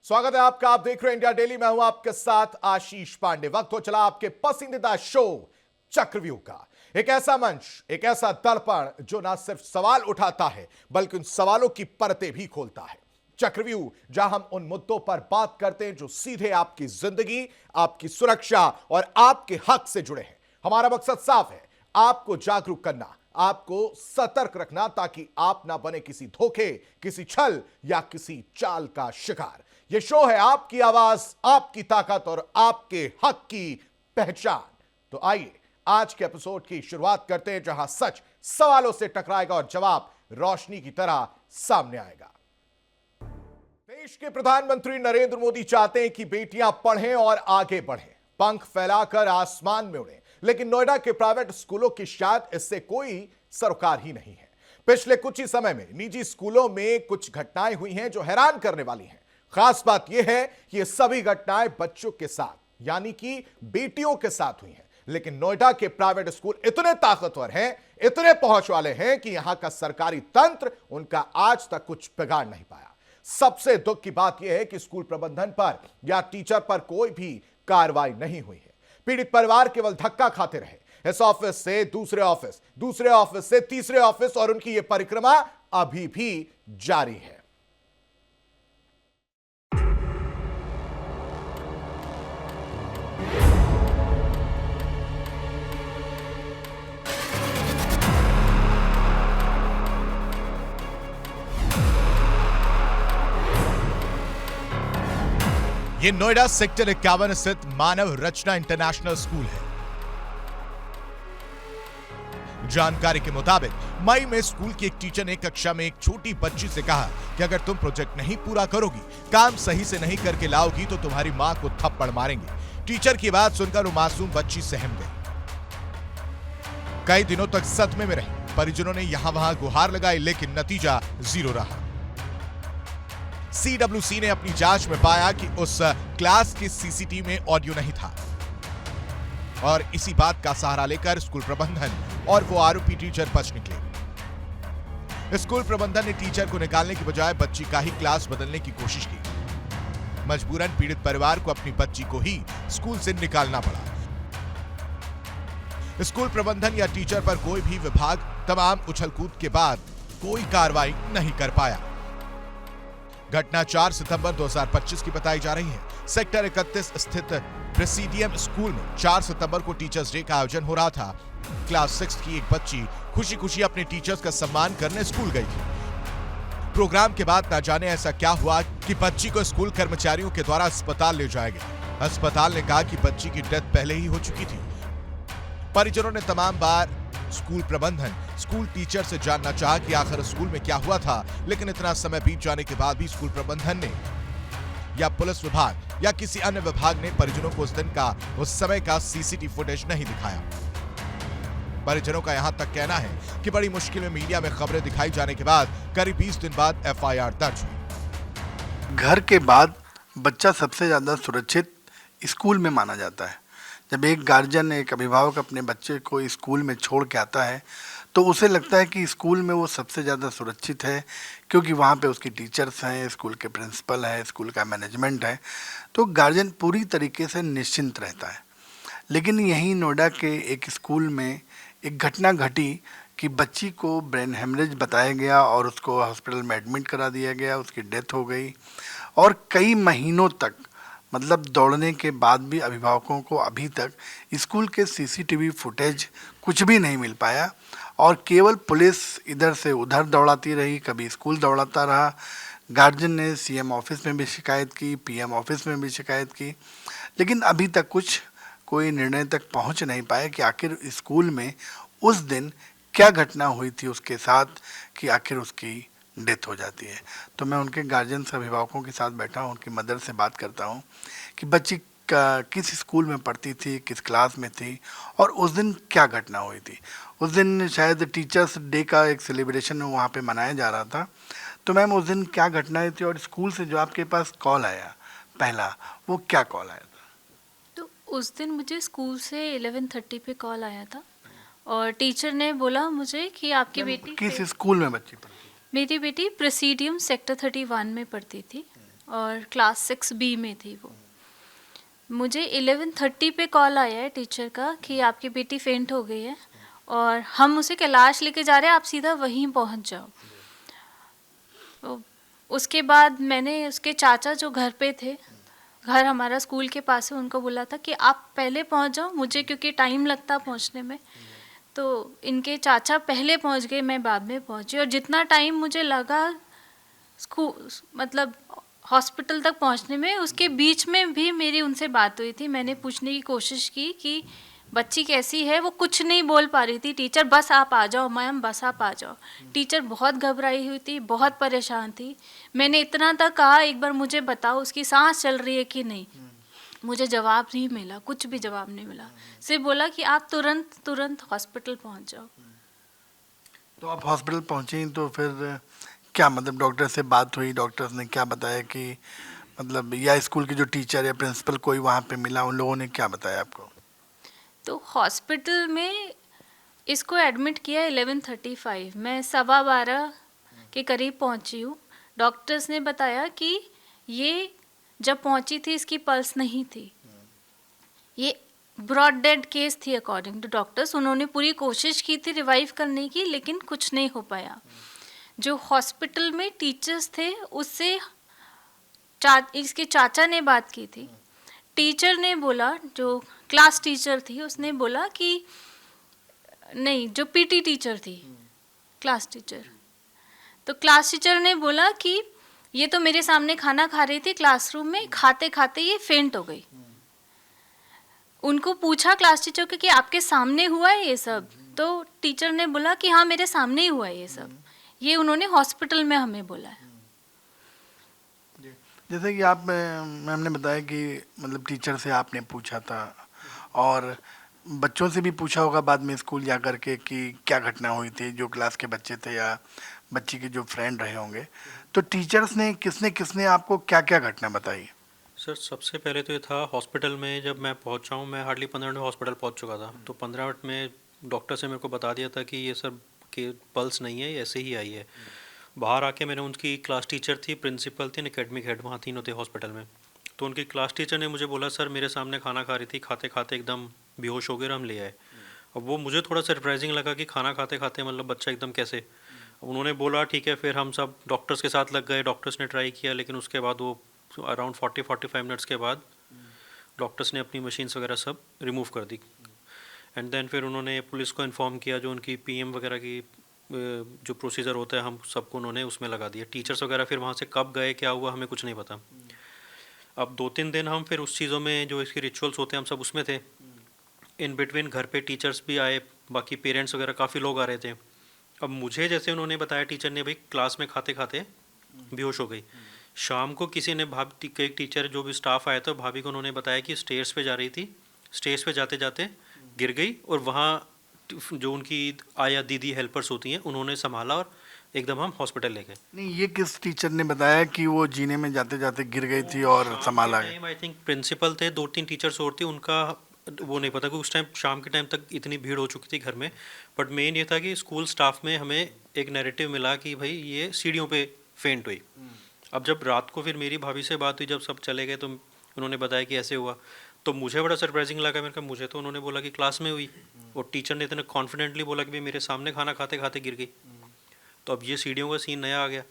स्वागत है आपका। आप देख रहे हैं इंडिया डेली। मैं हूं आपके साथ आशीष पांडे। वक्त हो चला आपके पसंदीदा शो चक्रव्यूह का। एक ऐसा मंच, एक ऐसा दर्पण जो ना सिर्फ सवाल उठाता है बल्कि उन सवालों की परतें भी खोलता है। चक्रव्यूह, जहां हम उन मुद्दों पर बात करते हैं जो सीधे आपकी जिंदगी, आपकी सुरक्षा और आपके हक से जुड़े हैं। हमारा मकसद साफ है, आपको जागरूक करना, आपको सतर्क रखना, ताकि आप ना बने किसी धोखे, किसी छल या किसी चाल का शिकार। यह शो है आपकी आवाज, आपकी ताकत और आपके हक की पहचान। तो आइए आज के एपिसोड की शुरुआत करते हैं, जहां सच सवालों से टकराएगा और जवाब रोशनी की तरह सामने आएगा। देश के प्रधानमंत्री नरेंद्र मोदी चाहते हैं कि बेटियां पढ़ें और आगे बढ़ें, पंख फैलाकर आसमान में उड़ें। लेकिन नोएडा के प्राइवेट स्कूलों की शायद इससे कोई सरोकार ही नहीं है। पिछले कुछ ही समय में निजी स्कूलों में कुछ घटनाएं हुई हैं जो हैरान करने वाली हैं। खास बात यह है कि ये सभी घटनाएं बच्चों के साथ, यानी कि बेटियों के साथ हुई हैं। लेकिन नोएडा के प्राइवेट स्कूल इतने ताकतवर हैं, इतने पहुंच वाले हैं कि यहां का सरकारी तंत्र उनका आज तक कुछ बिगाड़ नहीं पाया। सबसे दुख की बात यह है कि स्कूल प्रबंधन पर या टीचर पर कोई भी कार्रवाई नहीं हुई है। पीड़ित परिवार केवल धक्का खाते रहे, इस ऑफिस से दूसरे ऑफिस, दूसरे ऑफिस से तीसरे ऑफिस, और उनकी यह परिक्रमा अभी भी जारी है। ये नोएडा सेक्टर 51 स्थित मानव रचना इंटरनेशनल स्कूल है। जानकारी के मुताबिक मई में स्कूल की एक टीचर ने कक्षा में एक छोटी बच्ची से कहा कि अगर तुम प्रोजेक्ट नहीं पूरा करोगी, काम सही से नहीं करके लाओगी, तो तुम्हारी मां को थप्पड़ मारेंगे। टीचर की बात सुनकर वो मासूम बच्ची सहम गई। कई दिनों तक सदमे में रही। परिजनों ने यहां वहां गुहार लगाई, लेकिन नतीजा जीरो रहा। CWC ने अपनी जांच में पाया कि उस क्लास की सीसीटीवी में ऑडियो नहीं था, और इसी बात का सहारा लेकर स्कूल प्रबंधन और वो आरोपी टीचर बच निकले। स्कूल प्रबंधन ने टीचर को निकालने की बजाय बच्ची का ही क्लास बदलने की कोशिश की। मजबूरन पीड़ित परिवार को अपनी बच्ची को ही स्कूल से निकालना पड़ा। स्कूल प्रबंधन या टीचर पर कोई भी विभाग तमाम उछलकूद के बाद कोई कार्रवाई नहीं कर पाया। घटना 4 सितंबर 2025 की बताई जा रही है। सेक्टर 31 स्थित प्रेसिडियम स्कूल में 4 सितंबर को टीचर्स डे का आयोजन हो रहा था। क्लास 6 की एक बच्ची खुशी खुशी अपने टीचर्स का सम्मान करने स्कूल गई थी। प्रोग्राम के बाद ना जाने ऐसा क्या हुआ कि बच्ची को स्कूल कर्मचारियों के द्वारा अस्पताल ले जाया गया। अस्पताल ने कहा कि बच्ची की डेथ पहले ही हो चुकी थी। परिजनों ने तमाम बार स्कूल प्रबंधन, स्कूल टीचर से जानना चाहा कि आखिर स्कूल में क्या हुआ था, लेकिन इतना समय बीत जाने के बाद भी स्कूल प्रबंधन ने या पुलिस विभाग या किसी अन्य विभाग ने परिजनों को उस दिन का, उस समय का सीसीटीवी फुटेज नहीं दिखाया। परिजनों का यहां तक कहना है कि बड़ी मुश्किल में मीडिया में खबरें दिखाई जाने के बाद करीब 20 दिन बाद FIR दर्ज हुई। घर के बाद बच्चा सबसे ज्यादा सुरक्षित स्कूल में माना जाता है। जब एक गार्जियन, एक अभिभावक अपने बच्चे को स्कूल में छोड़ के आता है तो उसे लगता है कि स्कूल में वो सबसे ज़्यादा सुरक्षित है, क्योंकि वहाँ पे उसकी टीचर्स हैं, स्कूल के प्रिंसिपल है, स्कूल का मैनेजमेंट है, तो गार्जियन पूरी तरीके से निश्चिंत रहता है। लेकिन यहीं नोएडा के एक स्कूल में एक घटना घटी कि बच्ची को ब्रेन हेमरेज बताया गया और उसको हॉस्पिटल में एडमिट करा दिया गया, उसकी डेथ हो गई। और कई महीनों तक, मतलब दौड़ने के बाद भी अभिभावकों को अभी तक स्कूल के सीसीटीवी फुटेज कुछ भी नहीं मिल पाया, और केवल पुलिस इधर से उधर दौड़ाती रही, कभी स्कूल दौड़ाता रहा। गार्जियन ने CM ऑफिस में भी शिकायत की, PM ऑफिस में भी शिकायत की, लेकिन अभी तक कोई निर्णय तक पहुंच नहीं पाए कि आखिर स्कूल में उस दिन क्या घटना हुई थी उसके साथ कि आखिर उसकी डेथ हो जाती है। तो मैं उनके गार्जियन से, अभिभावकों के साथ बैठा हूँ, उनकी मदर से बात करता हूँ कि बच्ची किस स्कूल में पढ़ती थी, किस क्लास में थी, और उस दिन क्या घटना हुई थी। उस दिन शायद टीचर्स डे का एक सेलिब्रेशन वहाँ पे मनाया जा रहा था। तो मैम, उस दिन क्या घटनाएं थी, और स्कूल से जो आपके पास कॉल आया पहला, वो क्या कॉल आया था? तो उस दिन मुझे स्कूल से 11:30 पे कॉल आया था, और टीचर ने बोला मुझे कि आपकी बेटी किस स्कूल में बच्ची पढ़ती? मेरी बेटी प्रेसिडियम सेक्टर 31 में पढ़ती थी। और क्लास 6B में थी वो। मुझे 11:30 पे कॉल आया है टीचर का कि आपकी बेटी फेंट हो गई है और हम उसे कैलाश लेके जा रहे हैं, आप सीधा वहीं पहुंच जाओ। तो उसके बाद मैंने उसके चाचा जो घर पे थे, घर हमारा स्कूल के पास है, उनको बोला था कि आप पहले पहुंच जाओ, मुझे क्योंकि टाइम लगता पहुंचने में। तो इनके चाचा पहले पहुंच गए, मैं बाद में पहुंची, और जितना टाइम मुझे लगा स्कूल मतलब हॉस्पिटल तक पहुंचने में, उसके बीच में भी मेरी उनसे बात हुई थी। मैंने पूछने की कोशिश की कि बच्ची कैसी है, वो कुछ नहीं बोल पा रही थी। टीचर बस आप आ जाओ मैम, बस आप आ जाओ। टीचर बहुत घबराई हुई थी, बहुत परेशान थी। मैंने इतना तक कहा एक बार मुझे बताओ उसकी सांस चल रही है कि नहीं। मुझे जवाब नहीं मिला, कुछ भी जवाब नहीं मिला। सिर्फ बोला कि आप तुरंत हॉस्पिटल पहुंच जाओ। तो आप हॉस्पिटल पहुंची तो फिर क्या मतलब डॉक्टर से बात हुई, डॉक्टर्स ने क्या बताया कि मतलब, या स्कूल के जो टीचर या प्रिंसिपल कोई वहाँ पे मिला, उन लोगों ने क्या बताया आपको? तो हॉस्पिटल में इसको एडमिट किया 11:35, मैं 12:15 के करीब पहुंची हूँ। डॉक्टर्स ने बताया कि ये जब पहुंची थी इसकी पल्स नहीं थी, ये ब्रॉड डेड केस थी अकॉर्डिंग टू डॉक्टर्स। उन्होंने पूरी कोशिश की थी रिवाइव करने की, लेकिन कुछ नहीं हो पाया। जो हॉस्पिटल में टीचर्स थे उससे इसके चाचा ने बात की थी। टीचर ने बोला, जो क्लास टीचर थी उसने बोला कि नहीं, जो पीटी टीचर थी, क्लास टीचर, तो क्लास टीचर ने बोला कि ये तो मेरे सामने खाना खा रही थी क्लासरूम में, खाते खाते ये फेंट हो गई। उनको पूछा क्लास टीचर को कि आपके सामने हुआ है ये सब, तो टीचर ने बोला कि हाँ मेरे सामने ही हुआ है ये सब। ये उन्होंने हॉस्पिटल में हमें बोला है। जैसे कि आप मैम ने बताया कि मतलब टीचर से आपने पूछा था और बच्चों से भी पूछा होगा बाद में स्कूल जा कर के कि क्या घटना हुई थी, जो क्लास के बच्चे थे या बच्ची के जो फ्रेंड रहे होंगे। तो टीचर्स ने किसने किसने आपको क्या क्या घटना बताई? सर सबसे पहले तो ये था हॉस्पिटल में जब मैं पहुंचा हूँ, मैं हार्डली 15 मिनट में हॉस्पिटल पहुंच चुका था। तो 15 मिनट में डॉक्टर से मेरे को बता दिया था कि ये सर के पल्स नहीं है, ये ऐसे ही आई है। बाहर आके मैंने उनकी क्लास टीचर थी, प्रिंसिपल थी, एकेडमिक हेड, वहाँ तीनों थे हॉस्पिटल में। तो उनकी क्लास टीचर ने मुझे बोला सर मेरे सामने खाना खा रही थी, खाते खाते एकदम बेहोश हो गए, हम ले आए। अब वो मुझे थोड़ा सरप्राइजिंग लगा कि खाना खाते खाते मतलब बच्चा एकदम कैसे। उन्होंने बोला ठीक है, फिर हम सब डॉक्टर्स के साथ लग गए, डॉक्टर्स ने ट्राई किया, लेकिन उसके बाद वो अराउंड 40-45 मिनट्स के बाद डॉक्टर्स ने अपनी मशीन्स वगैरह सब रिमूव कर दी। एंड देन फिर उन्होंने पुलिस को इन्फॉर्म किया, जो उनकी पीएम वगैरह की जो प्रोसीजर होता है हम सबको उन्होंने उसमें लगा दिया। टीचर्स वगैरह फिर वहाँ से कब गए, क्या हुआ, हमें कुछ नहीं पता। अब 2-3 दिन हम फिर उस चीज़ों में, जो इसकी रिचुअल्स होते हैं, हम सब उसमें थे। इन बिटवीन घर पे टीचर्स भी आए, बाकी पेरेंट्स वगैरह काफ़ी लोग आ रहे थे। अब मुझे जैसे उन्होंने बताया टीचर ने, भाई क्लास में खाते खाते बेहोश हो गई। शाम को किसी ने एक टीचर जो भी स्टाफ आया था, भाभी को उन्होंने बताया कि स्टेयर्स पे जा रही थी, स्टेयर्स पे जाते जाते गिर गई, और वहाँ जो उनकी आया दीदी हेल्पर्स होती हैं, उन्होंने संभाला और एकदम हम हॉस्पिटल ले गए। नहीं, ये किस टीचर ने बताया कि वो जीने में जाते जाते गिर गई थी और संभाला गया? आई थिंक प्रिंसिपल थे, 2-3 टीचर्स और थे, उनका वो नहीं पता कि उस टाइम शाम के टाइम तक इतनी भीड़ हो चुकी थी घर में। बट मेन ये था कि स्कूल स्टाफ में हमें एक नैरेटिव मिला कि भाई ये सीढ़ियों पे फेंट हुई। अब जब रात को फिर मेरी भाभी से बात हुई, जब सब चले गए, तो उन्होंने बताया कि ऐसे हुआ। तो मुझे बड़ा सरप्राइजिंग लगा। मैंने कहा मुझे तो उन्होंने बोला कि क्लास में हुई, और टीचर ने इतने कॉन्फिडेंटली बोला कि भाई मेरे सामने खाना खाते खाते गिर गई। तो अब ये सीढ़ियों का सीन नया आ गया।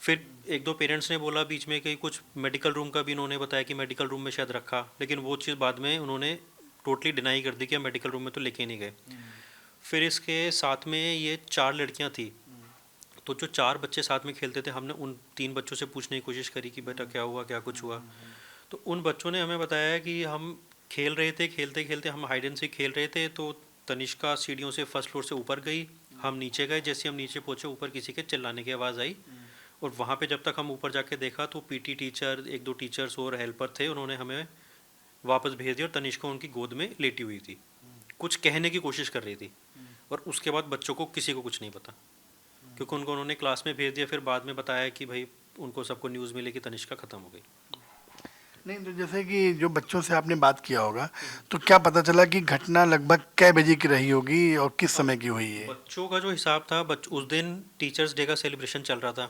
फिर 1-2 पेरेंट्स ने बोला बीच में कि कुछ मेडिकल रूम का भी उन्होंने बताया कि मेडिकल रूम में शायद रखा, लेकिन वो चीज़ बाद में उन्होंने टोटली डिनाई कर दी कि हम मेडिकल रूम में तो लेके नहीं गए। फिर इसके साथ में ये 4 लड़कियां थी, तो जो 4 बच्चे साथ में खेलते थे, हमने उन 3 बच्चों से पूछने की कोशिश करी कि बेटा क्या हुआ, क्या कुछ हुआ। तो उन बच्चों ने हमें बताया कि हम खेल रहे थे, खेलते खेलते हम हाइड एंड सीक खेल रहे थे, तो तनिष्का सीढ़ियों से फर्स्ट फ्लोर से ऊपर गई, हम नीचे गए। जैसे हम नीचे पहुँचे, ऊपर किसी के चिल्लाने की आवाज़ आई, और वहाँ पे जब तक हम ऊपर जाके देखा तो पीटी टीचर, 1-2 टीचर्स और हेल्पर थे, उन्होंने हमें वापस भेज दिया, और तनिष्का उनकी गोद में लेटी हुई थी, कुछ कहने की कोशिश कर रही थी। और उसके बाद बच्चों को किसी को कुछ नहीं पता, क्योंकि उनको उन्होंने क्लास में भेज दिया। फिर बाद में बताया कि भाई उनको सबको न्यूज़ मिली कि तनिष्का ख़त्म हो गई। नहीं, तो जैसे कि जो बच्चों से आपने बात किया होगा, तो क्या पता चला कि घटना लगभग कै बजे की रही होगी और किस समय की हुई है? बच्चों का जो हिसाब था, उस दिन टीचर्स डे का सेलिब्रेशन चल रहा था,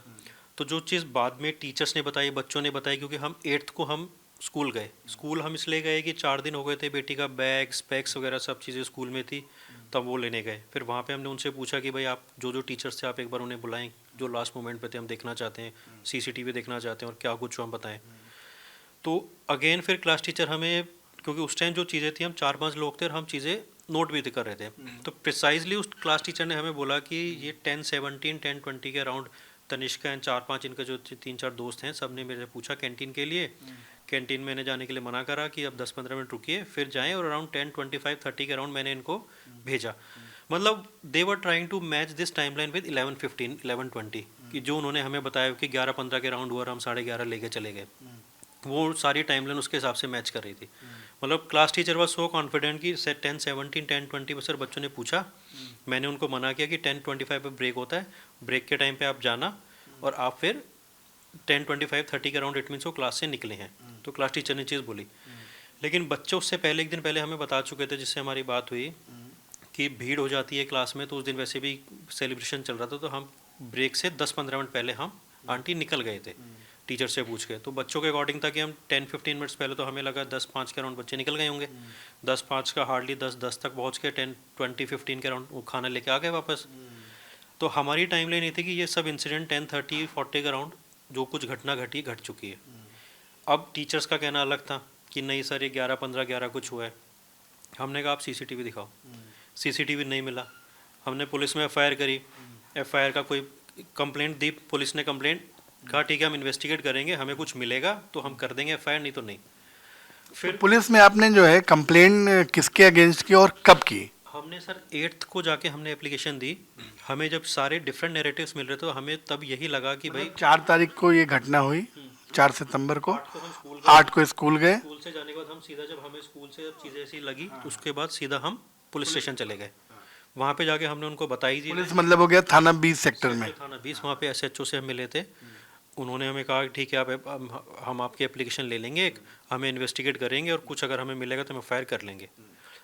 तो जो चीज़ बाद में टीचर्स ने बताई, बच्चों ने बताई, क्योंकि हम 8th को हम स्कूल गए। स्कूल हम इसलिए गए कि 4 दिन हो गए थे, बेटी का बैग स्पेक्स वगैरह सब चीज़ें स्कूल में थी, तब वो लेने गए। फिर वहाँ पे हमने उनसे पूछा कि भाई आप जो टीचर्स थे आप एक बार उन्हें बुलाएं, जो लास्ट मोमेंट पे थे, हम देखना चाहते हैं, CCTV देखना चाहते हैं और क्या कुछ हम बताएं। तो अगेन फिर क्लास टीचर हमें, क्योंकि उस टाइम जो चीज़ें थी हम 4-5 लोग थे और हम चीज़ें नोट भी कर रहे थे, तो प्रिसाइजली उस क्लास टीचर ने हमें बोला कि ये 10-17, 10-20 के अराउंड तनिष्का एंड 4-5 इनके जो 3-4 दोस्त हैं, सब ने मेरे से पूछा कैंटीन के लिए। कैंटीन मैंने जाने के लिए मना करा कि अब 10-15 मिनट रुकिए फिर जाएं, और अराउंड 10-25-30 के अराउंड मैंने इनको भेजा। मतलब they were trying to match this timeline with 11-15, 11-20 कि जो उन्होंने हमें बताया कि 11-15 के राउंड हुआ और हम 11:30 लेके चले गए, वो सारी टाइमलाइन उसके हिसाब से मैच कर रही थी। मतलब class teacher was so confident कि 10-17, 10-20 सर बच्चों ने पूछा, मैंने उनको मना किया कि 10-25 पे ब्रेक होता है, ब्रेक के टाइम पे आप जाना और आप फिर 10-25-30 के अराउंड इट मीन्स वो क्लास से निकले हैं। तो क्लास टीचर ने चीज़ बोली, लेकिन बच्चे उससे पहले एक दिन पहले हमें बता चुके थे, जिससे हमारी बात हुई कि भीड़ हो जाती है क्लास में। तो उस दिन वैसे भी सेलिब्रेशन चल रहा था, तो हम ब्रेक से 10-15 मिनट पहले हम आंटी निकल गए थे टीचर से पूछ के। तो बच्चों के अकॉर्डिंग था कि हम 10-15 मिनट्स पहले, तो हमें लगा 10-5 के अराउंड बच्चे निकल गए होंगे। 10-5 का हार्डली 10-10 तक पहुँच के 10-20-15 के अराउंड वो खाना लेके आ गए वापस। तो हमारी टाइम लाइन ये थी कि ये सब इंसिडेंट 10-30-40 के अराउंड जो कुछ घटना घटी घट चुकी है। अब टीचर्स का कहना अलग था कि नहीं सर ये 11-15-11 कुछ हुआ है। हमने कहा आप CCTV दिखाओ, CCTV नहीं मिला। हमने पुलिस में FIR करी, FIR का कोई कंप्लेंट दी, पुलिस ने कंप्लेंट कहा ठीक है हम इन्वेस्टिगेट करेंगे, हमें कुछ मिलेगा तो हम कर देंगे FIR, नहीं तो नहीं। फिर पुलिस में आपने जो है कंप्लेंट किसके अगेंस्ट की और कब की? हमने सर 8th को जाके हमने एप्लीकेशन दी। हमें जब सारे डिफरेंट नैरेटिव्स मिल रहे थे, हमें तब यही लगा कि भाई 4 तारीख को ये घटना हुई, 4 सितंबर को, 8 8 को स्कूल गए। स्कूल से जाने के बाद हम सीधा, जब हमें स्कूल से जब चीज़ें ऐसी लगी उसके बाद सीधा हम पुलिस स्टेशन चले गए। वहाँ पे जाके हमने उनको बताई थी, पुलिस मतलब हो गया थाना 20 सेक्टर में। थाना 20, वहाँ पे SHO से हम मिले थे। उन्होंने हमें कहा ठीक है आप हम आपकी एप्लीकेशन ले लेंगे, एक हमें इन्वेस्टिगेट करेंगे और कुछ अगर हमें मिलेगा तो हम FIR कर लेंगे।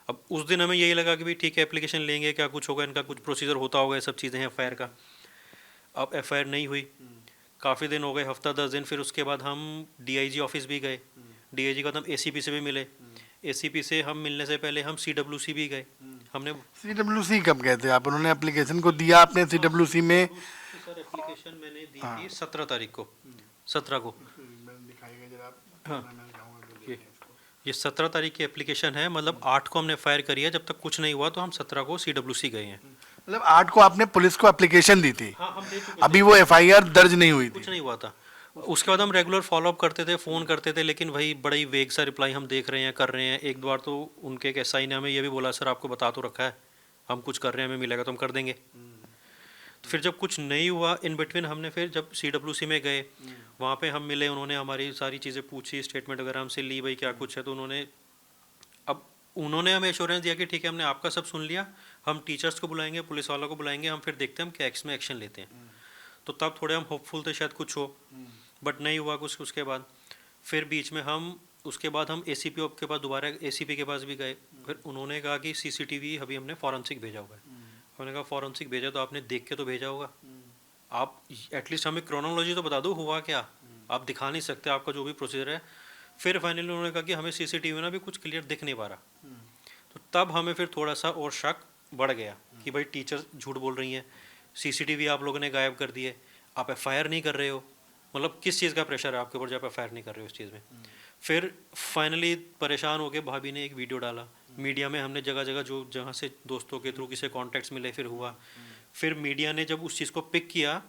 अब उस दिन हमें यही लगा कि भाई ठीक है एप्लीकेशन लेंगे, क्या कुछ होगा, इनका कुछ प्रोसीजर होता होगा, ये सब चीज़ें हैं FIR का। अब FIR नहीं हुई, काफ़ी दिन हो गए, हफ्ता 10 दिन। फिर उसके बाद हम DIG ऑफिस भी गए, DIG के बाद हम ACP से भी मिले, ACP से हम मिलने से पहले हम CWC भी गए। हमने CWC कब गए थे आप? उन्होंने एप्लीकेशन को दिया आपने CWC में? सर एप्लीकेशन मैंने दी थी 17 तारीख को, 17 को। हाँ ये 17 तारीख की एप्लीकेशन है, मतलब 8 को हमने FIR करी है, जब तक कुछ नहीं हुआ तो हम 17 को CWC गए हैं। मतलब 8 को आपने पुलिस को एप्लीकेशन दी थी? हाँ हम दे चुके, अभी वो FIR दर्ज नहीं हुई थी? कुछ नहीं हुआ था। उसके बाद हम रेगुलर फॉलोअप करते थे, फ़ोन करते थे, लेकिन वही बड़ा ही वेग सा रिप्लाई हम देख रहे हैं, कर रहे हैं। एक बार तो उनके एक SI ने हमें ये भी बोला सर आपको बता तो रखा है, हम कुछ कर रहे हैं, हमें मिलेगा तो हम कर देंगे। तो फिर जब कुछ नहीं हुआ इन बिटवीन, हमने फिर जब CWC में गए, वहाँ पे हम मिले, उन्होंने हमारी सारी चीज़ें पूछी, स्टेटमेंट वगैरह हमसे ली, भाई क्या कुछ है। तो उन्होंने हमें एश्योरेंस दिया कि ठीक है हमने आपका सब सुन लिया, हम टीचर्स को बुलाएंगे, पुलिस वालों को बुलाएंगे, हम फिर देखते हैं हम क्या एक्शन लेते हैं। तो तब थोड़े हम होपफुल थे शायद कुछ हो, बट नहीं हुआ कुछ। उसके बाद फिर बीच में हम उसके बाद हम ACP के पास दोबारा ACP के पास भी गए। फिर उन्होंने कहा कि CCTV अभी हमने फॉरेंसिक भेजा हुआ है। हमने कहा फॉरेंसिक भेजा तो आपने देख के तो भेजा होगा, आप एटलीस्ट हमें क्रोनोलॉजी तो बता दो हुआ क्या, आप दिखा नहीं सकते आपका जो भी प्रोसीजर है। फिर फाइनली उन्होंने कहा कि हमें CCTV में भी कुछ क्लियर दिख नहीं पा रहा। तो तब हमें फिर थोड़ा सा और शक बढ़ गया कि भाई टीचर झूठ बोल रही हैं, CCTV आप लोगों ने गायब कर दिए, आप FIR नहीं कर रहे हो, मतलब किस चीज़ का प्रेशर है आपके ऊपर जब FIR नहीं कर रहे हो इस चीज़ में। फिर फाइनली परेशान होकर भाभी ने एक वीडियो डाला मीडिया में, हमने जगह जगह जो जहाँ से दोस्तों के थ्रू किसी कॉन्टैक्ट्स मिले फिर हुआ। फिर मीडिया ने जब उस चीज़ को पिक किया,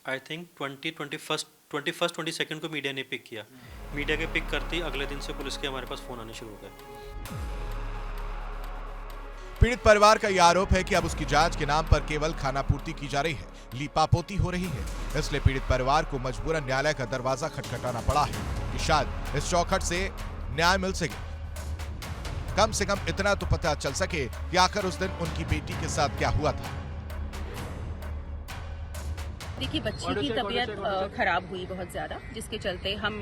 आई थिंक 21-22 को मीडिया ने पिक किया। मीडिया के पिक करते ही अगले दिन से पुलिस के हमारे पास फ़ोन आने शुरू हो गए। पीड़ित परिवार का यह आरोप है कि अब उसकी जांच के नाम पर केवल खानापूर्ति की जा रही है, लीपापोती हो रही है। इसलिए पीड़ित परिवार को मजबूरन न्यायालय का दरवाजा खटखटाना पड़ा है कि शायद इस चौखट से न्याय मिल सके। कम से कम इतना तो पता चल सके कि आखिर उस दिन उनकी बेटी के साथ क्या हुआ था। देखिए, बच्चे की तबीयत खराब हुई बहुत ज़्यादा, जिसके चलते हम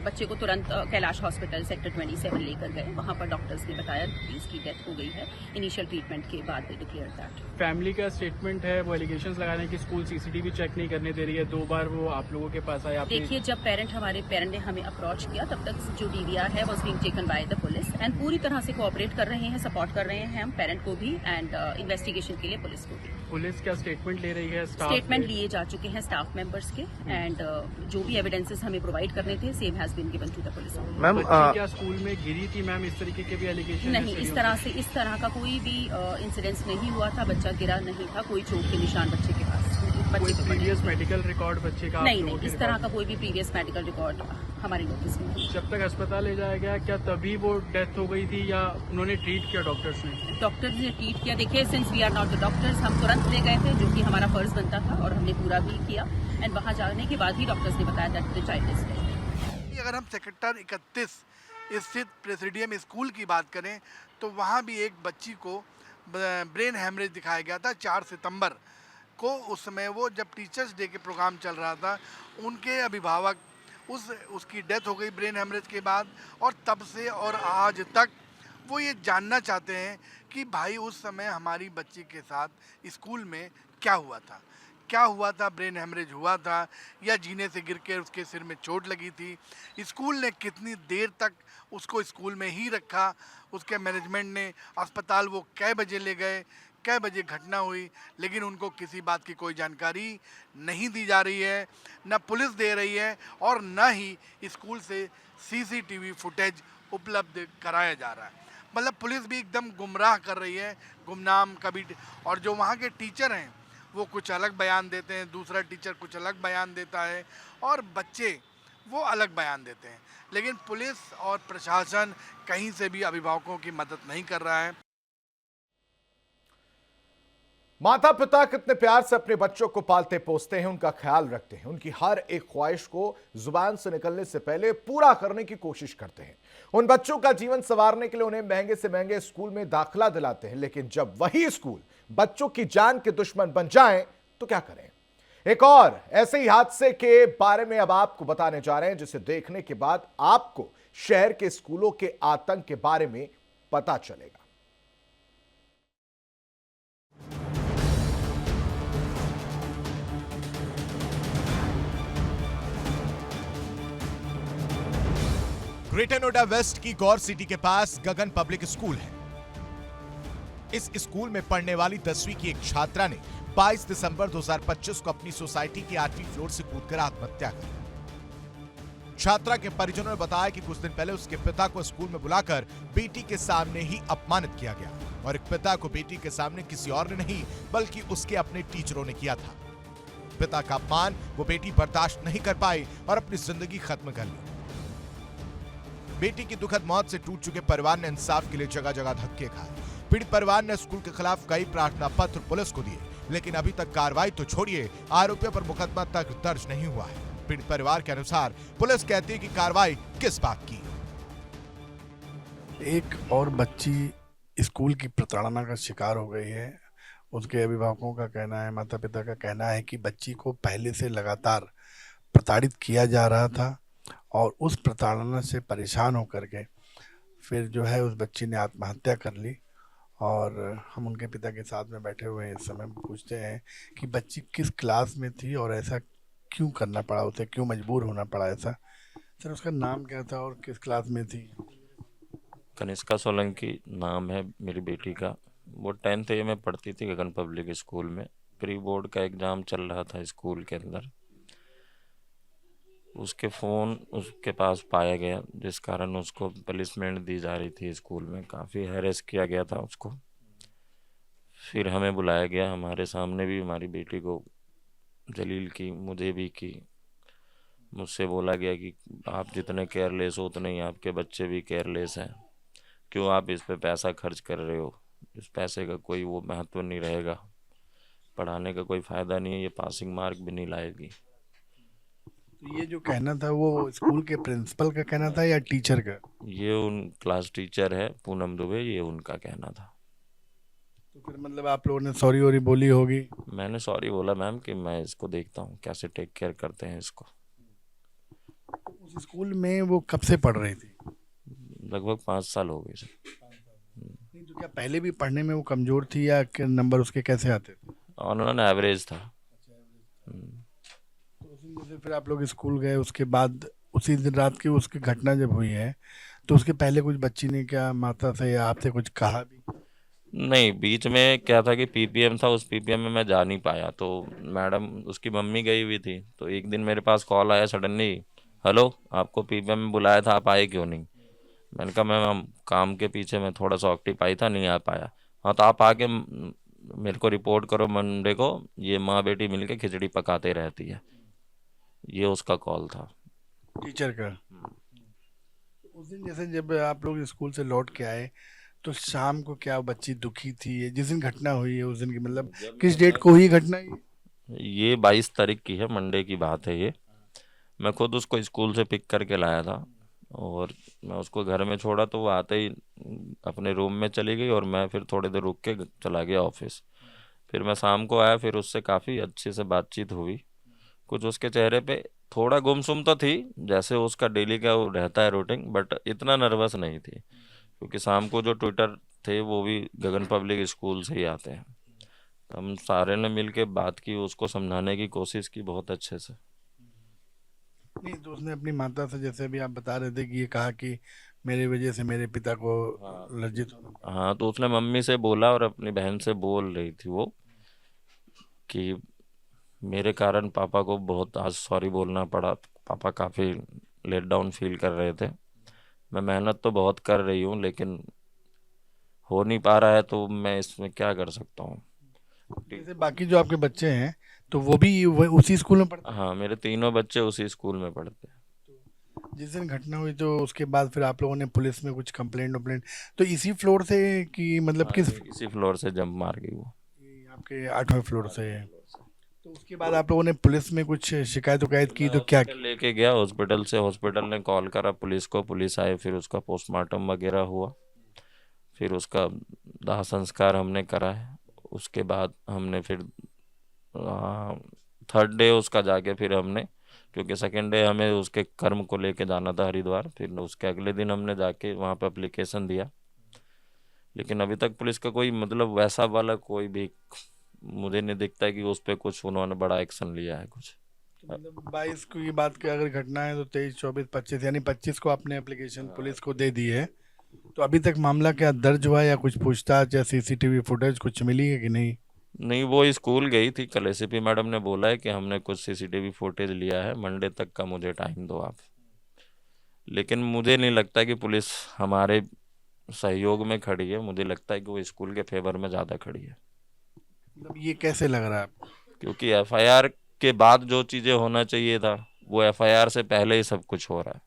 बच्चे को तुरंत कैलाश हॉस्पिटल सेक्टर 27 लेकर गए। वहाँ पर डॉक्टर्स ने बताया कि इसकी डेथ हो गई है। इनिशियल ट्रीटमेंट के बाद दे डिक्लेयर दैट। फैमिली का स्टेटमेंट है, वो एलिगेशंस लगा रहे हैं कि स्कूल सीसीटीवी चेक नहीं करने दे रही है। 2 बार वो आप लोगों के पास आए। देखिए, जब हमारे पेरेंट ने हमें अप्रोच किया, तब तक जो डीवीआर है was being taken by the police and पूरी तरह से कोऑपरेट कर रहे हैं, सपोर्ट कर रहे हैं हम पेरेंट को भी एंड इन्वेस्टिगेशन के लिए पुलिस को भी। पुलिस क्या स्टेटमेंट ले रही है? स्टेटमेंट लिए जा चुके हैं स्टाफ मेंबर्स के एंड जो भी एविडेंसेस हमें प्रोवाइड करने थे same has been given to the police. Ma'am क्या स्कूल में गिरी थी मैम? इस तरीके के भी एलिगेशन नहीं, इस तरह का कोई भी इंसिडेंस नहीं हुआ था। बच्चा गिरा नहीं था, कोई चोट के निशान बच्चे के पास कोई प्रीवियस मेडिकल रिकॉर्ड बच्चे का? नहीं, इस तरह का कोई भी प्रीवियस मेडिकल रिकॉर्ड हमारे नोटिस में नहीं। जब तक अस्पताल ले जाया गया, क्या तभी वो डेथ हो गई थी या उन्होंने ट्रीट किया डॉक्टर्स ने? डॉक्टर्स ने ट्रीट किया। देखिए, since we are not the doctors, हम तुरंत ले गए थे, जो कि हमारा फर्ज बनता था और हमने पूरा भी किया एंड वहाँ जाने के बाद ही डॉक्टर्स ने बताया that the child is dead. अगर हम सेक्टर 31 स्थित प्रेसिडियम स्कूल की बात करें तो वहाँ भी एक बच्ची को ब्रेन हैमरेज दिखाया गया था 4 सितंबर को। उस समय वो जब टीचर्स डे के प्रोग्राम चल रहा था, उनके अभिभावक उसकी डेथ हो गई ब्रेन हैमरेज के बाद। और तब से और आज तक वो ये जानना चाहते हैं कि भाई उस समय हमारी बच्ची के साथ स्कूल में क्या हुआ था, ब्रेन हैमरेज हुआ था या जीने से गिर के उसके सिर में चोट लगी थी। स्कूल ने कितनी देर तक उसको स्कूल में ही रखा, उसके मैनेजमेंट ने अस्पताल वो कै बजे ले गए, कै बजे घटना हुई, लेकिन उनको किसी बात की कोई जानकारी नहीं दी जा रही है, न पुलिस दे रही है और न ही स्कूल से सीसीटीवी फुटेज उपलब्ध कराया जा रहा है। मतलब पुलिस भी एकदम गुमराह कर रही है, गुमनाम कभी। और जो वहाँ के टीचर हैं वो कुछ अलग बयान देते हैं, दूसरा टीचर कुछ अलग बयान देता है और बच्चे वो अलग बयान देते हैं, लेकिन पुलिस और प्रशासन कहीं से भी अभिभावकों की मदद नहीं कर रहा है। माता पिता कितने प्यार से अपने बच्चों को पालते पोसते हैं, उनका ख्याल रखते हैं, उनकी हर एक ख्वाहिश को जुबान से निकलने से पहले पूरा करने की कोशिश करते हैं। उन बच्चों का जीवन संवारने के लिए उन्हें महंगे से महंगे स्कूल में दाखिला दिलाते हैं, लेकिन जब वही स्कूल बच्चों की जान के दुश्मन बन जाएं तो क्या करें? एक और ऐसे ही हादसे के बारे में अब आपको बताने जा रहे हैं, जिसे देखने के बाद आपको शहर के स्कूलों के आतंक के बारे में पता चलेगा। ग्रेटर नोएडा वेस्ट की गौर सिटी के पास गगन पब्लिक स्कूल है। इस स्कूल में पढ़ने वाली 10वीं की एक छात्रा ने 22 दिसंबर 2025 को अपनी सोसाइटी के 8वीं फ्लोर से कूदकर आत्महत्या की। छात्रा के परिजनों ने बताया कि कुछ दिन पहले उसके पिता को स्कूल में बुलाकर बेटी के सामने ही अपमानित किया गया और एक पिता को बेटी के सामने किसी और ने नहीं बल्कि उसके अपने टीचरों ने किया था। पिता का अपमान वो बेटी बर्दाश्त नहीं कर पाई और अपनी जिंदगी खत्म कर ली। बेटी की दुखद मौत से टूट चुके परिवार ने इंसाफ के लिए जगह जगह धक्के खाए। पीड़ित परिवार ने स्कूल के खिलाफ कई प्रार्थना पत्र पुलिस को दिए, लेकिन अभी तक कार्रवाई तो छोड़िए, आरोपियों पर मुकदमा तक दर्ज नहीं हुआ है। पीड़ित परिवार के अनुसार पुलिस कहती है कि कार्रवाई किस बात की। एक और बच्ची स्कूल की प्रताड़ना का शिकार हो गई है। उसके अभिभावकों का कहना है, माता पिता का कहना है कि बच्ची को पहले से लगातार प्रताड़ित किया जा रहा था और उस प्रताड़ना से परेशान होकर के फिर जो है उस बच्ची ने आत्महत्या कर ली। और हम उनके पिता के साथ में बैठे हुए हैं, इस समय पूछते हैं कि बच्ची किस क्लास में थी और ऐसा क्यों करना पड़ा उसे, क्यों मजबूर होना पड़ा ऐसा। सर, उसका नाम क्या था और किस क्लास में थी? कनिष्का सोलंकी नाम है मेरी बेटी का। वो 10th A में पढ़ती थी गगन पब्लिक स्कूल में। प्री बोर्ड का एग्ज़ाम चल रहा था स्कूल के अंदर। उसके फ़ोन उसके पास पाया गया, जिस कारण उसको पनिशमेंट दी जा रही थी स्कूल में। काफ़ी हैरेस किया गया था उसको। फिर हमें बुलाया गया, हमारे सामने भी हमारी बेटी को जलील की, मुझे भी की। मुझसे बोला गया कि आप जितने केयरलेस हो उतने ही आपके बच्चे भी केयरलेस हैं, क्यों आप इस पे पैसा खर्च कर रहे हो, इस पैसे का कोई वो महत्व नहीं रहेगा, पढ़ाने का कोई फ़ायदा नहीं है, ये पासिंग मार्क भी नहीं लाएगी। तो ये जो कहना था वो स्कूल के प्रिंसिपल का कहना था या टीचर का? ये उन क्लास टीचर है पूनम दुबे, ये उनका कहना था। तो फिर मतलब आप लोगों ने सॉरी वॉरी बोली होगी? मैंने सॉरी बोला मैम कि मैं इसको देखता हूँ कैसे टेक केयर करते हैं इसको। उस स्कूल में वो कब से पढ़ रही थी? लगभग 5 साल हो गए सर। नहीं तो क्या पहले भी पढ़ने में वो कमजोर थी या नंबर उसके कैसे आते थे? ऑन एन एवरेज था। तो उसी दिन से फिर आप लोग स्कूल गए, उसके बाद उसी दिन रात की उसकी घटना जब हुई है तो उसके पहले कुछ बच्ची ने क्या माता से या आपसे कुछ कहा भी? नहीं, बीच में क्या था कि पीपीएम था, उस पीपीएम में मैं जा नहीं पाया, तो मैडम उसकी मम्मी गई हुई थी, तो एक दिन मेरे पास कॉल आया सडनली, हेलो आपको पीपीएम में बुलाया था, आप आए क्यों नहीं? मैंने कहा मैम हम काम के पीछे मैं थोड़ा सा ऑक्यूपाई था, नहीं आ पाया। हाँ तो आप आके मेरे को रिपोर्ट करो मंडे को, ये माँ बेटी मिलके खिचड़ी पकाते रहती है। ये उसका कॉल था। टीचर का? उस दिन जैसे जब आप लोग स्कूल से लौट के आए तो शाम को क्या बच्ची दुखी थी? जिस दिन घटना हुई है उस दिन की मतलब किस डेट को हुई घटना ये? ये 22 तारीख की है, मंडे की बात है ये। मैं खुद उसको स्कूल से पिक करके लाया था और मैं उसको घर में छोड़ा, तो वो आते ही अपने रूम में चली गई और मैं फिर थोड़ी देर रुक के चला गया ऑफिस। फिर मैं शाम को आया, फिर उससे काफ़ी अच्छे से बातचीत हुई। कुछ उसके चेहरे पे थोड़ा गुमसुम तो थी, जैसे उसका डेली का वो रहता है रूटीन, बट इतना नर्वस नहीं थी, क्योंकि शाम को जो ट्विटर थे वो भी गगन पब्लिक स्कूल से ही आते हैं। तो हम सारे ने मिल के बात की, उसको समझाने की कोशिश की बहुत अच्छे से। नहीं तो उसने अपनी माता से, जैसे अभी आप बता रहे थे कि ये कहा कि मेरे वजह से मेरे पिता को हाँ। लज्जित होना। हाँ, तो उसने मम्मी से बोला और अपनी बहन से बोल रही थी वो कि मेरे कारण पापा को बहुत आज सॉरी बोलना पड़ा, पापा काफ़ी लेट डाउन फील कर रहे थे, मैं मेहनत तो बहुत कर रही हूँ लेकिन हो नहीं पा रहा है, तो मैं इसमें क्या कर सकता हूँ। जैसे बाकी जो आपके बच्चे हैं तो वो भी उसी स्कूल में पढ़ते हाँ, मेरे तीनों बच्चे उसी स्कूल में पढ़ते हैं। हैं? जिस दिन घटना हुई तो उसके बाद फिर आप लोगों ने पुलिस में कुछ कंप्लेंट वम्प्लेंट तो इसी फ्लोर से कि मतलब हाँ, किस? इसी फ्लोर से जंप मार गई वो। ये आपके 8वें फ्लोर से है? तो उसके बाद आप लोगों ने पुलिस में कुछ शिकायत उकायत की तो क्या हॉस्पिटल लेके गया, हॉस्पिटल से हॉस्पिटल ने कॉल करा पुलिस को, पुलिस आई, फिर उसका पोस्टमार्टम वगैरह हुआ, फिर उसका दाह संस्कार हमने करा है। उसके बाद हमने फिर थर्ड डे उसका जाके फिर हमने, क्योंकि सेकेंड डे हमें उसके कर्म को लेके जाना था हरिद्वार, फिर उसके अगले दिन हमने जाके वहाँ पे एप्लीकेशन दिया, लेकिन अभी तक पुलिस का कोई मतलब वैसा वाला कोई भी मुझे नहीं दिखता है कि उस पर कुछ उन्होंने बड़ा एक्शन लिया है कुछ। तो मतलब 22 को ये बात की अगर घटना है तो 23, 24, 25 यानी 25 को आपने एप्लीकेशन पुलिस को दे दी है। तो अभी तक मामला क्या दर्ज हुआ या कुछ पूछताछ या सीसीटीवी फुटेज कुछ मिली है कि नहीं? नहीं, वो स्कूल गई थी कल, एसीपी मैडम ने बोला है कि हमने कुछ सीसीटीवी फुटेज लिया है, मंडे तक का मुझे टाइम दो आप। लेकिन मुझे नहीं लगता कि पुलिस हमारे सहयोग में खड़ी है, मुझे लगता है कि वो स्कूल के फेवर में ज़्यादा खड़ी है, मतलब ये कैसे लग रहा है आपको? क्योंकि एफआईआर के बाद जो चीज़ें होना चाहिए था वो एफआईआर से पहले ही सब कुछ हो रहा है।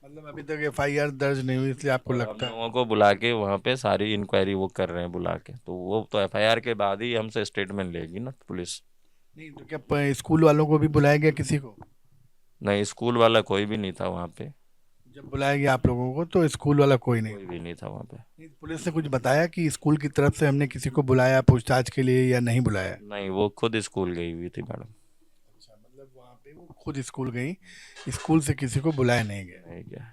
मतलब अभी तक एफआईआर दर्ज नहीं हुई इसलिए आपको और हम लगता है? लोगों को बुला के वहाँ पे सारी इंक्वायरी वो कर रहे हैं बुला के, तो वो तो एफआईआर के बाद ही हमसे स्टेटमेंट लेगी ना पुलिस। नहीं तो क्या स्कूल वालों को भी बुलाया गया किसी को? नहीं, स्कूल वाला कोई भी नहीं था वहाँ पे, जब बुलाया गया आप लोगों को तो स्कूल वाला कोई नहीं? कोई भी नहीं था वहाँ पे। नहीं, पुलिस ने कुछ बताया कि स्कूल की तरफ से हमने किसी को बुलाया पूछताछ के लिए या नहीं बुलाया? नहीं, वो खुद स्कूल गई हुई थी मैडम। अच्छा, मतलब वहाँ पे वो खुद स्कूल गई, स्कूल से किसी को बुलाया नहीं गया? नहीं गया।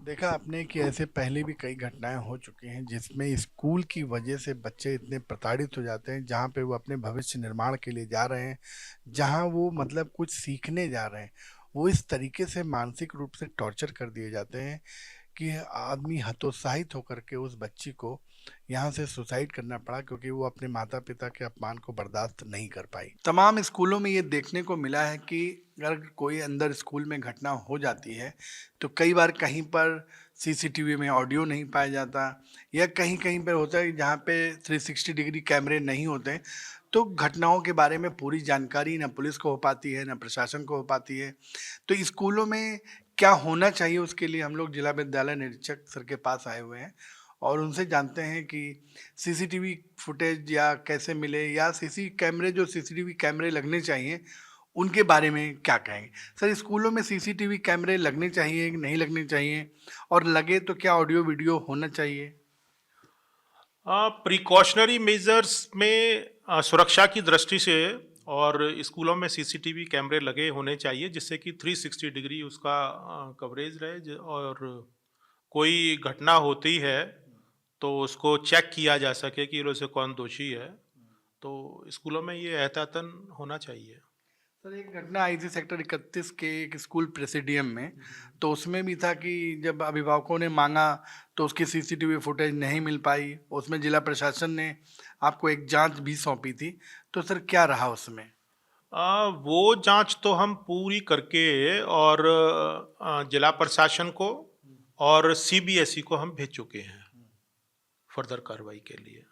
देखा आपने कि ऐसे पहले भी कई घटनाएं हो चुकी हैं जिसमें स्कूल की वजह से बच्चे इतने प्रताड़ित हो जाते हैं, जहाँ पे वो अपने भविष्य निर्माण के लिए जा रहे हैं, जहाँ वो मतलब कुछ सीखने जा रहे हैं, वो इस तरीके से मानसिक रूप से टॉर्चर कर दिए जाते हैं कि आदमी हतोत्साहित होकर के उस बच्ची को यहाँ से सुसाइड करना पड़ा क्योंकि वो अपने माता पिता के अपमान को बर्दाश्त नहीं कर पाई। तमाम स्कूलों में ये देखने को मिला है कि अगर कोई अंदर स्कूल में घटना हो जाती है तो कई बार कहीं पर सीसीटीवी में ऑडियो नहीं पाया जाता या कहीं कहीं पर होता है जहाँ पे 360 डिग्री कैमरे नहीं होते, तो घटनाओं के बारे में पूरी जानकारी ना पुलिस को हो पाती है ना प्रशासन को हो पाती है। तो स्कूलों में क्या होना चाहिए उसके लिए हम लोग जिला विद्यालय निरीक्षक सर के पास आए हुए हैं और उनसे जानते हैं कि सीसीटीवी फुटेज या कैसे मिले या सीसीटीवी कैमरे लगने चाहिए उनके बारे में क्या कहेंगे? सर स्कूलों में सीसीटीवी कैमरे लगने चाहिए कि नहीं लगने चाहिए, और लगे तो क्या ऑडियो वीडियो होना चाहिए? प्रिकॉशनरी मेजर्स में सुरक्षा की दृष्टि से और स्कूलों में सीसीटीवी कैमरे लगे होने चाहिए, जिससे कि 360 डिग्री उसका कवरेज रहे और कोई घटना होती है तो उसको चेक किया जा सके कि इनमें कौन दोषी है। तो स्कूलों में ये एहतियातन होना चाहिए। सर, एक घटना आई थी सेक्टर 31 के एक स्कूल प्रेसिडियम में, तो उसमें भी था कि जब अभिभावकों ने मांगा तो उसकी सीसीटीवी फुटेज नहीं मिल पाई। उसमें जिला प्रशासन ने आपको एक जांच भी सौंपी थी, तो सर क्या रहा उसमें? वो जांच तो हम पूरी करके और जिला प्रशासन को और सीबीएसई को हम भेज चुके हैं फर्दर कार्रवाई के लिए।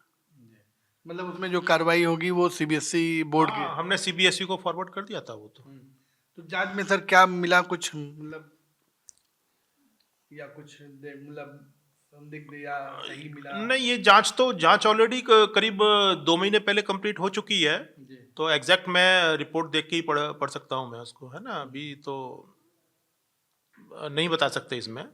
मतलब उसमें जो कार्रवाई होगी वो सीबीएसई बोर्ड की? हमने सीबीएसई को फॉरवर्ड कर दिया था वो तो जांच में सर क्या मिला, कुछ मतलब या कुछ मतलब संदिग्ध या सही मिला? नहीं, ये जांच ऑलरेडी करीब 2 महीने पहले कंप्लीट हो चुकी है। तो एग्जैक्ट मैं रिपोर्ट देख के ही पढ़ सकता हूँ मैं उसको, है ना। अभी तो नहीं बता सकते इसमें,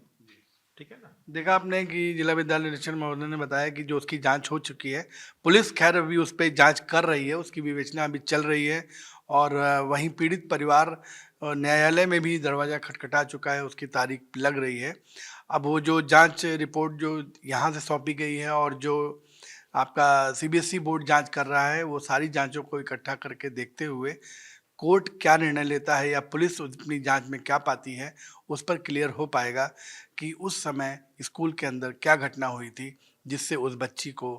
ठीक है ना। देखा आपने कि जिला विद्यालय निरीक्षण महोदय ने बताया कि जो उसकी जांच हो चुकी है, पुलिस खैर अभी उस पर जांच कर रही है, उसकी विवेचना अभी चल रही है। और वहीं पीड़ित परिवार न्यायालय में भी दरवाज़ा खटखटा चुका है, उसकी तारीख लग रही है। अब वो जो जांच रिपोर्ट जो यहाँ से सौंपी गई है और जो आपका सीबीएसई बोर्ड जांच कर रहा है, वो सारी जांचों को इकट्ठा करके देखते हुए कोर्ट क्या निर्णय लेता है या पुलिस अपनी जांच में क्या पाती है, उस पर क्लियर हो पाएगा कि उस समय स्कूल के अंदर क्या घटना हुई थी जिससे उस बच्ची को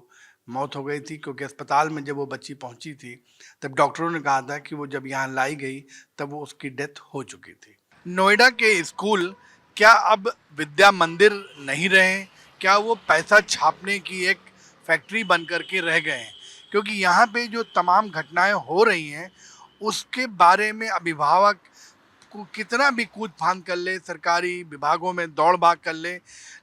मौत हो गई थी। क्योंकि अस्पताल में जब वो बच्ची पहुंची थी तब डॉक्टरों ने कहा था कि वो जब यहाँ लाई गई तब वो उसकी डेथ हो चुकी थी। नोएडा के स्कूल क्या अब विद्या मंदिर नहीं रहे? क्या वो पैसा छापने की एक फैक्ट्री बन करके रह गए हैं? क्योंकि यहाँ पे जो तमाम घटनाएं हो रही हैं उसके बारे में अभिभावक को कितना भी कूद फांद कर ले, सरकारी विभागों में दौड़ भाग कर ले,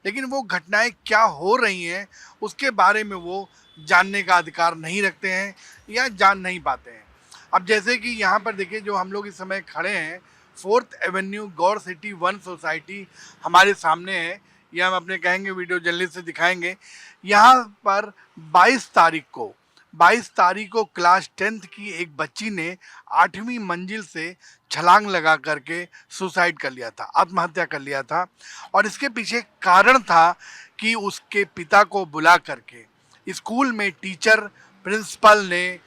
लेकिन वो घटनाएं क्या हो रही हैं उसके बारे में वो जानने का अधिकार नहीं रखते हैं या जान नहीं पाते हैं। अब जैसे कि यहाँ पर देखिए, जो हम लोग इस समय खड़े हैं, 4th एवेन्यू गौर सिटी 1 सोसाइटी हमारे सामने है। यह हम अपने कहेंगे वीडियो जर्नलिस्ट से दिखाएंगे। यहाँ पर 22 तारीख को क्लास 10th की एक बच्ची ने 8वीं मंजिल से छलांग लगा करके सुसाइड कर लिया था, आत्महत्या कर लिया था। और इसके पीछे कारण था कि उसके पिता को बुला करके स्कूल में टीचर प्रिंसिपल ने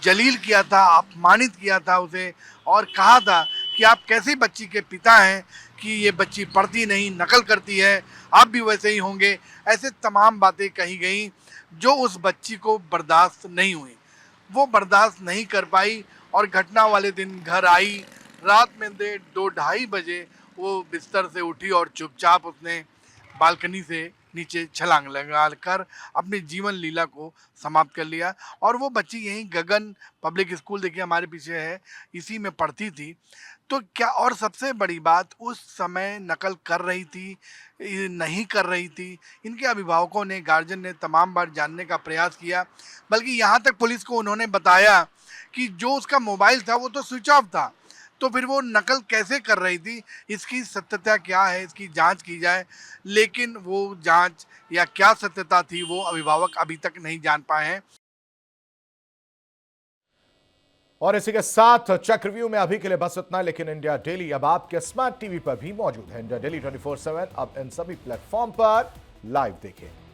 जलील किया था, अपमानित किया था उसे और कहा था कि आप कैसे बच्ची के पिता हैं कि ये बच्ची पढ़ती नहीं, नकल करती है, आप भी वैसे ही होंगे। ऐसे तमाम बातें कही गई जो उस बच्ची को बर्दाश्त नहीं हुई। वो बर्दाश्त नहीं कर पाई और घटना वाले दिन घर आई। रात में 2-2:30 बजे वो बिस्तर से उठी और चुपचाप उसने बालकनी से नीचे छलांग लगा कर अपनी जीवन लीला को समाप्त कर लिया। और वो बच्ची यहीं गगन पब्लिक स्कूल, देखिए हमारे पीछे है, इसी में पढ़ती थी। तो क्या, और सबसे बड़ी बात, उस समय नकल कर रही थी नहीं कर रही थी, इनके अभिभावकों ने, गार्जियन ने तमाम बार जानने का प्रयास किया। बल्कि यहाँ तक पुलिस को उन्होंने बताया कि जो उसका मोबाइल था वो तो स्विच ऑफ था, तो फिर वो नकल कैसे कर रही थी, इसकी सत्यता क्या है, इसकी जांच की जाए। लेकिन वो जांच या क्या सत्यता थी वो अभिभावक अभी तक नहीं जान पाए हैं। और इसी के साथ चक्रव्यूह में अभी के लिए बस इतना, लेकिन इंडिया डेली अब आपके स्मार्ट टीवी पर भी मौजूद है। इंडिया डेली 24/7 अब इन सभी प्लेटफॉर्म पर लाइव देखें।